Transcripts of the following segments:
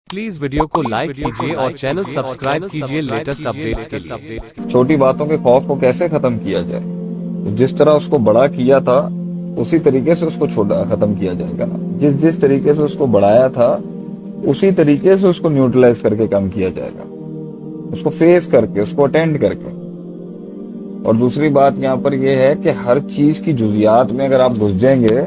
Please video को like कीजिए और चैनल सब्सक्राइब कीजिए लेटेस्ट अपडेट्स के लिए। छोटी बातों के खौफ को कैसे खत्म किया जाए, तो जिस तरह उसको बड़ा किया था उसी तरीके से उसको छोटा खत्म किया जाएगा ना। जिस तरीके से उसको बढ़ाया था उसी तरीके से उसको न्यूट्रलाइज करके कम किया जाएगा, उसको फेस करके, उसको अटेंड करके। और दूसरी बात यहाँ पर यह है कि हर चीज की जुजियात में अगर आप घुस जाएंगे,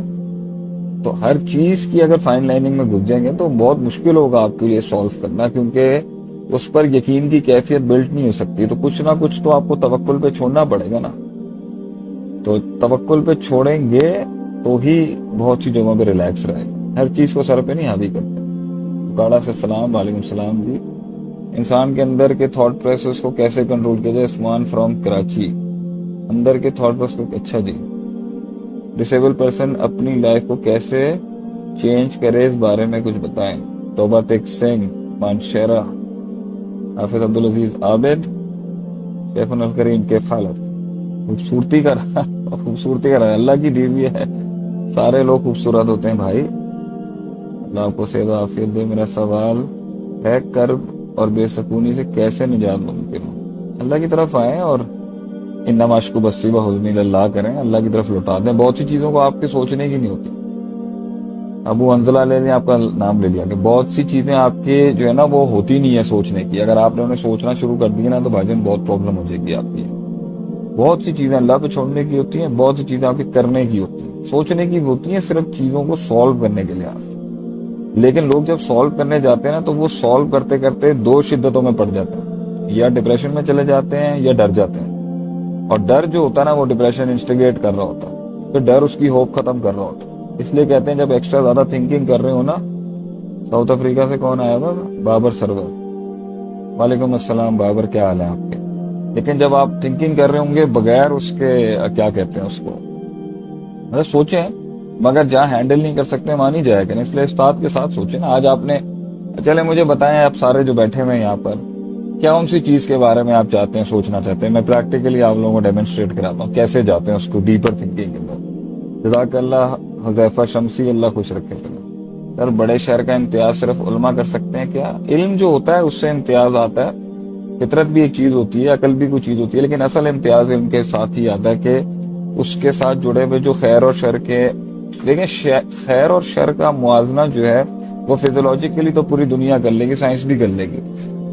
तो हर चीज की अगर फाइन लाइनिंग में घुस जाएंगे तो बहुत मुश्किल होगा आपके लिए सॉल्व करना, क्योंकि उस पर यकीन की कैफियत बिल्ट नहीं हो सकती। तो कुछ ना कुछ तो आपको तवक्कुल पे छोड़ना पड़ेगा ना। तो तवक्कुल पे छोड़ेंगे तो ही बहुत सी जगहों पे रिलैक्स रहेगा। हर चीज को सर पे नहीं हावी करते। गाड़ा से सलाम, वालेकुम सलाम जी। इंसान के अंदर के थॉट प्रोसेस को कैसे कंट्रोल किया जाए? उस्मान फ्रॉम कराची। अंदर के थॉट प्रोसेस को, अच्छा जी। डिसेबल पर्सन अपनी लाइफ को कैसे चेंज करे, इस बारे में कुछ बताएं। तोबा तेक सिंह, मानशेरा, हाफिज अब्दुल अजीज आबिद, शेफन अल करीम के फालत। खूबसूरती का रहा अल्लाह की दी हुई है। सारे लोग खूबसूरत होते हैं भाई। अल्लाह आपको सेहत आफियत दे। मेरा सवाल है, कर्ब और बेसकूनी से कैसे निजात मुमकिन हो? अल्लाह की तरफ आए और इन्ना माशकू बसीबा हुज़्नी अल्लाह करें, अल्लाह की तरफ लौटा दें। बहुत सी चीजों को आपके सोचने की नहीं होती। अबू अंजला ले लिया, आपका नाम ले लिया कि बहुत सी चीजें आपके जो है ना वो होती नहीं है सोचने की। अगर आपने उन्हें सोचना शुरू कर दिया ना तो भाईजान बहुत प्रॉब्लम हो जाएगी आपकी। बहुत सी चीजें अल्लाह पे छोड़ने की होती हैं, बहुत सी चीजें आपकी करने की होती हैं। सोचने की होती है सिर्फ चीजों को सॉल्व करने के लिए। लेकिन लोग जब सॉल्व करने जाते हैं ना तो वो सॉल्व करते करते दो शिद्दतों में पड़ जाते हैं, या डिप्रेशन में चले जाते हैं या डर जाते हैं। और डर जो होता है ना वो डिप्रेशन इंस्टिगेट कर रहा होता है, तो डर उसकी होप खत्म कर रहा होता है। इसलिए कहते हैं जब एक्स्ट्रा ज्यादा थिंकिंग कर रहे हो ना। साउथ अफ्रीका से कौन आया था? बाबर सरवर। वालेकुम अस्सलाम बाबर, क्या हाल है आपके? लेकिन जब आप थिंकिंग कर रहे होंगे बगैर उसके, क्या कहते हैं उसको, मतलब सोचें, मगर जहाँ हैंडल नहीं कर सकते मान ही जाएगा। इसलिए उस्ताद के साथ सोचें ना। आज आपने, चले मुझे बताएं आप सारे जो बैठे हुए हैं यहाँ पर, क्या उन सी चीज के बारे में आप चाहते हैं, सोचना चाहते हैं? मैं प्रैक्टिकली आप लोगों को डेमोन्स्ट्रेट कराता हूँ कैसे जाते हैं उसको डीपर थिंकिंग के अंदर। जज़ाकल्लाह हुज़ैफा शमसी, अल्लाह खुश रखे। सर बड़े शहर का इम्तियाज सिर्फ उलमा कर सकते हैं क्या? इल्म जो होता है उससे इम्तियाज आता है। फितरत भी एक चीज होती है, अकल भी कोई चीज होती है, लेकिन असल इम्तियाज इल्म के साथ ही आता है कि उसके साथ जुड़े हुए जो खैर और शर के, देखिए खैर और शर का मुआवजना जो है वो फिजियोलॉजिकली तो पूरी दुनिया कर लेगी, साइंस भी कर लेगी,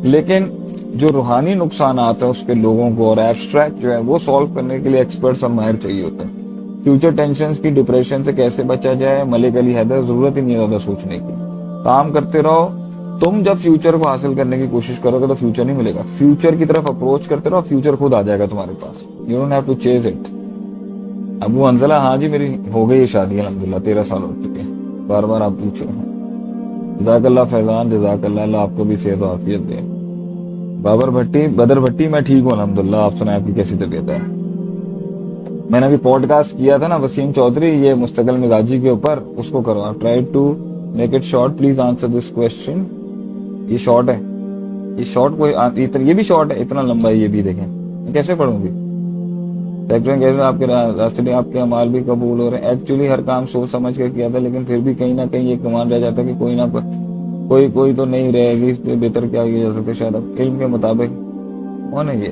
लेकिन जो रूहानी नुकसान आते हैं उसके लोगों को और एब्स्ट्रैक्ट जो है वो सॉल्व करने के लिए एक्सपर्ट्स और माहिर चाहिए होते हैं। फ्यूचर टेंशंस की, डिप्रेशन से कैसे बचा जाए? मलिक अली हैदर। जरूरत ही नहीं है ज्यादा सोचने की, काम करते रहो। तुम जब फ्यूचर को हासिल करने की कोशिश करोगे तो फ्यूचर नहीं मिलेगा। फ्यूचर की तरफ अप्रोच करते रहो, फ्यूचर खुद आ जाएगा तुम्हारे पास। You don't have to chase it. Abu Anjala, हाँ जी मेरी हो गई शादी अल्हम्दुलिल्लाह, 13 साल हो चुके हैं। बार बार आप पूछो। जज़ाकल्लाह फैजान, जज़ाकल्लाह, अल्लाह आपको भी सेहत और आफियत दे। बाबर भट्टी, बदर भट्टी, मैं ठीक हूँ अल्हम्दुलिल्लाह। आप सुनाए आपकी कैसी तबीयत है? मैंने अभी पॉडकास्ट किया था ना वसीम चौधरी, ये मुस्तकिल मिजाजी के ऊपर, उसको करो। I try to make it short, please answer this question. ये शॉर्ट है, ये शॉर्ट कोई ये भी शॉर्ट है, इतना लंबा है ये भी। देखें कैसे पढ़ूंगी। कैसे आपके रास्ते, आपके अमाल भी कबूल हो रहे हैं। एक्चुअली हर काम सोच समझ कर किया था, लेकिन फिर भी कहीं ना कहीं ये कमान रह जाता है कि कोई ना कोई तो नहीं रहेगी, इस पे बेहतर क्या किया जा सकता है? शायद अब इल्म के मुताबिक कौन है ये?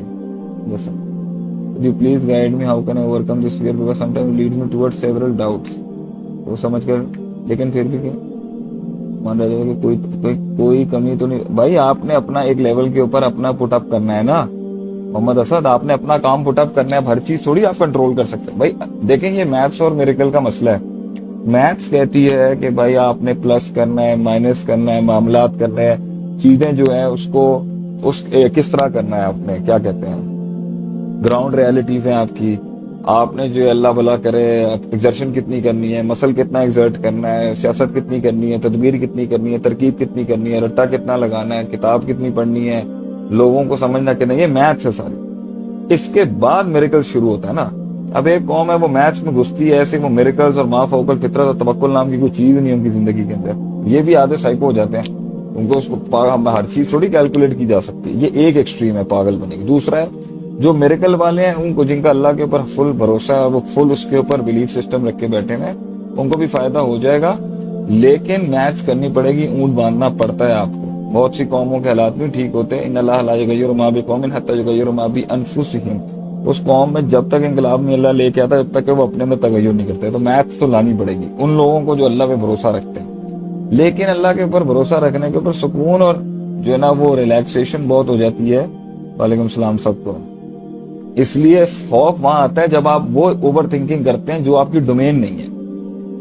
You please guide me, how can I overcome this fear, because sometimes leads me towards several doubts. वो समझ कर, लेकिन फिर भी मान रहा है कि कोई कमी तो नहीं। भाई आपने अपना एक लेवल के ऊपर अपना पुटअप करना है ना मोहम्मद असद, आपने अपना काम पुटअप करना है। हर चीज थोड़ी आप कंट्रोल कर सकते हैं भाई। देखें ये मैथ्स और मिरेकल का मसला है। मैथ्स कहती है कि भाई आपने प्लस करना है, माइनस करना है, मामलात करने हैं, चीजें जो है उसको किस तरह करना है आपने, क्या कहते हैं, ग्राउंड रियलिटीज हैं आपकी। आपने जो अल्लाह भला करे एक्सर्शन कितनी करनी है, मसल कितना एक्सर्ट करना है, सियासत कितनी करनी है, तदबीर कितनी करनी है, तरकीब कितनी करनी है, रट्टा कितना लगाना है, किताब कितनी पढ़नी है, लोगों को समझना कितना, ये मैथ्स है सारी। इसके बाद मिरेकल शुरू होता है ना। अब एक कौम है वो मैथ्स में घुसती है ऐसे, वो मिरेकल्स और मा फौकल फितरत और तवक्कुल नाम की कोई चीज नहीं उनकी जिंदगी के अंदर। ये भी आधे साइको हो जाते हैं, उनको उसको हर चीज थोड़ी कैलकुलेट की जा सकती है। ये एक एक्सट्रीम है पागल बने की। दूसरा है जो मिरेकल वाले हैं, उनको जिनका अल्लाह के ऊपर फुल भरोसा है, वो फुल उसके ऊपर बिलीफ सिस्टम रख के बैठे हैं, उनको भी फायदा हो जाएगा। लेकिन मैथ्स करनी पड़ेगी, ऊंट बांधना पड़ता है आपको। بہت سی قوموں کے حالات بھی ٹھیک ہوتے ہیں. ان اللہ لا یغیر ما بقوم حتی یغیر ما بانفسہم. اس قوم میں جب تک انقلاب نہیں اللہ لے کے آتا جب تک کہ وہ اپنے اندر تغیر نہیں کرتے. تو میتھس تو لانی پڑے گی ان لوگوں کو جو اللہ پہ بھروسہ رکھتے ہیں. لیکن اللہ کے اوپر بھروسہ رکھنے کے اوپر سکون اور جو ہے نا وہ ریلیکسیشن بہت ہو جاتی ہے. وعلیکم السلام سب کو. اس لیے خوف وہاں آتا ہے جب آپ وہ اوور تھنکنگ کرتے ہیں جو آپ کی ڈومین نہیں ہے,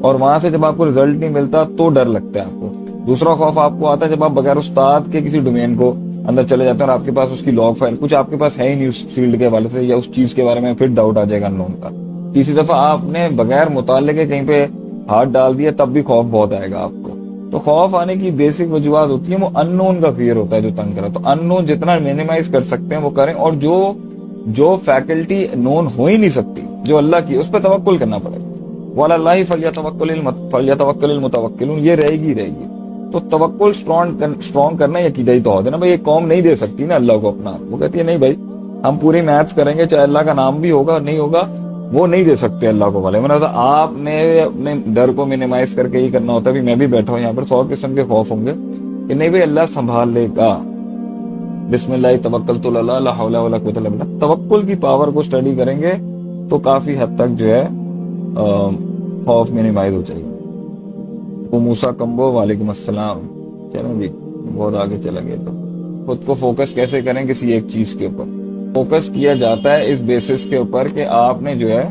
اور وہاں سے جب آپ کو رزلٹ نہیں ملتا تو ڈر لگتا ہے آپ کو. دوسرا خوف آپ کو آتا ہے جب آپ بغیر استاد کے کسی ڈومین کو اندر چلے جاتے ہیں اور آپ کے پاس اس کی لاگ فائل کچھ آپ کے پاس ہے ہی نہیں اس فیلڈ کے حوالے سے, یا اس چیز کے بارے میں پھر ڈاؤٹ آ جائے گا ان لوگوں کا. کسی دفعہ آپ نے بغیر مطالعے کے کہیں پہ ہاتھ ڈال دیا تب بھی خوف بہت آئے گا آپ کو. تو خوف آنے کی بیسک وجوہات ہوتی ہیں وہ ان نون کا فیئر ہوتا ہے جو تنگ کرا. تو ان نون جتنا مینیمائز کر سکتے ہیں وہ کریں, اور جو فیکلٹی نون ہو ہی نہیں سکتی جو اللہ کی اس پہ توکل کرنا پڑے گا. وعلی اللہ فلیتوکل المتوکلون, یہ رہے گی. تو توکل اسٹرانگ کرنا یہ عقیدہ ہی توحید ہے نا بھائی. یہ قوم نہیں دے سکتی نا اللہ کو اپنا. وہ کہتی ہے نہیں بھائی ہم پوری میتھس کریں گے چاہے اللہ کا نام بھی ہوگا نہیں ہوگا, وہ نہیں دے سکتے اللہ کو والے. میں نے آپ نے اپنے ڈر کو مینیمائز کر کے ہی کرنا ہوتا ہے. میں بھی بیٹھا ہوں یہاں پر 100 قسم کے خوف ہوں گے کہ نہیں بھائی اللہ سنبھال لے گا. بسم اللہ توکلت علی اللہ لا حول ولا قوت الا باللہ. توکل کی پاور کو اسٹڈی کریں گے تو کافی حد تک جو ہے خوف مینیمائز ہو جائے گا. موسیٰ کمبو وعلیکم السلام. چلو جی بہت آگے چلا گیا. تو خود کو فوکس کیسے کریں کسی ایک چیز کے اوپر؟ فوکس کیا جاتا ہے اس بیسس کے اوپر کہ آپ نے جو ہے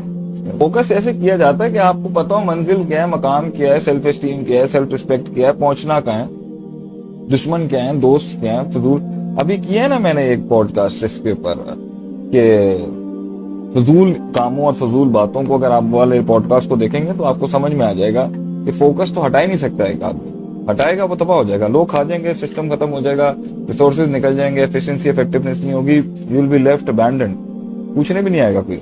فوکس ایسے کیا جاتا ہے کہ آپ کو پتا ہو منزل کیا ہے, مقام کیا ہے, سیلف اسٹیم کیا ہے, سیلف ریسپیکٹ کیا ہے, پہنچنا کہاں ہے, دشمن کیا ہے, دوست کیا ہے. فضول ابھی کیا ہے نا میں نے ایک پوڈ کاسٹ اس کے اوپر کہ فضول کاموں اور فضول باتوں کو اگر آپ والے پوڈ کاسٹ کو دیکھیں گے تو آپ کو سمجھ میں آ جائے گا کہ فوکس تو ہٹا ہی نہیں سکتا ایک آدمی. ہٹائے گا وہ تباہ ہو جائے گا, لوگ کھا جائیں گے, سسٹم ختم ہو جائے گا, ریسورسز نکل جائیں گے, ایفیشنسی افیکٹونیس نہیں ہوگی, you will be left abandoned. پوچھنے بھی نہیں آئے گا کوئی.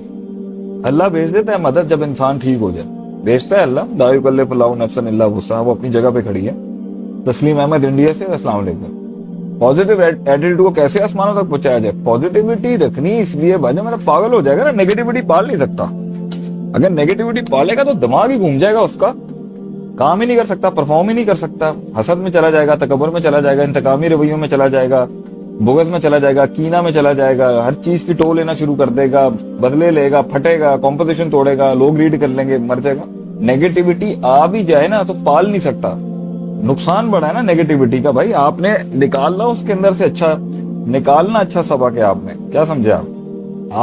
اللہ بھیج دیتا ہے مدد جب انسان ٹھیک ہو جائے. بھیجتا ہے اللہ. لا یکلف اللہ نفسا الا وسعها. وہ اپنی جگہ پہ کھڑی ہے. تسلیم احمد انڈیا سے السلام علیکم. پازیٹیو ایٹیٹیوڈ کو کیسے آسمانوں تک پہنچایا جائے؟ پازیٹیوٹی رکھنی اس لیے بھائی میرا پاگل ہو جائے گا نا. نیگیٹیوٹی پال نہیں سکتا. اگر نیگیٹیوٹی پالے گا تو دماغ ہی گھوم جائے گا, اس کا کام ہی نہیں کر سکتا, پرفارم ہی نہیں کر سکتا. حسد میں چلا جائے گا, تکبر میں چلا جائے گا, انتقامی رویوں میں چلا جائے گا, بغض میں چلا جائے گا, کینہ میں چلا جائے گا, ہر چیز کی ٹو لینا شروع کر دے گا, بدلے لے گا, پھٹے گا, کمپوزیشن توڑے گا, لوگ ریڈ کر لیں گے, مر جائے گا. نیگیٹیوٹی آ بھی جائے نا تو پال نہیں سکتا. نقصان بڑا ہے نا نیگیٹیوٹی کا. بھائی آپ نے نکالنا اس کے اندر سے اچھا نکالنا, اچھا سبق ہے. آپ نے کیا سمجھا؟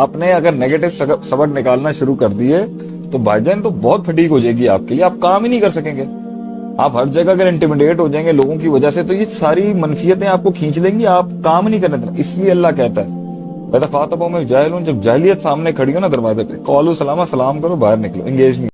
آپ نے اگر نیگیٹو سبق نکالنا شروع کر دیے تو بھائی جان تو بہت فٹیگ ہو جائے گی آپ کے لیے. آپ کام ہی نہیں کر سکیں گے. آپ ہر جگہ اگر انٹیمیڈیٹ ہو جائیں گے لوگوں کی وجہ سے تو یہ ساری منفیتیں آپ کو کھینچ لیں گی, آپ کام نہیں کرنے دینا. اس لیے اللہ کہتا ہے خاطبوں میں جاہل ہوں, جب جاہلیت سامنے کھڑی ہو نا دروازے پہ قولوا سلاما, سلام کرو, باہر نکلو, انگیج نہیں.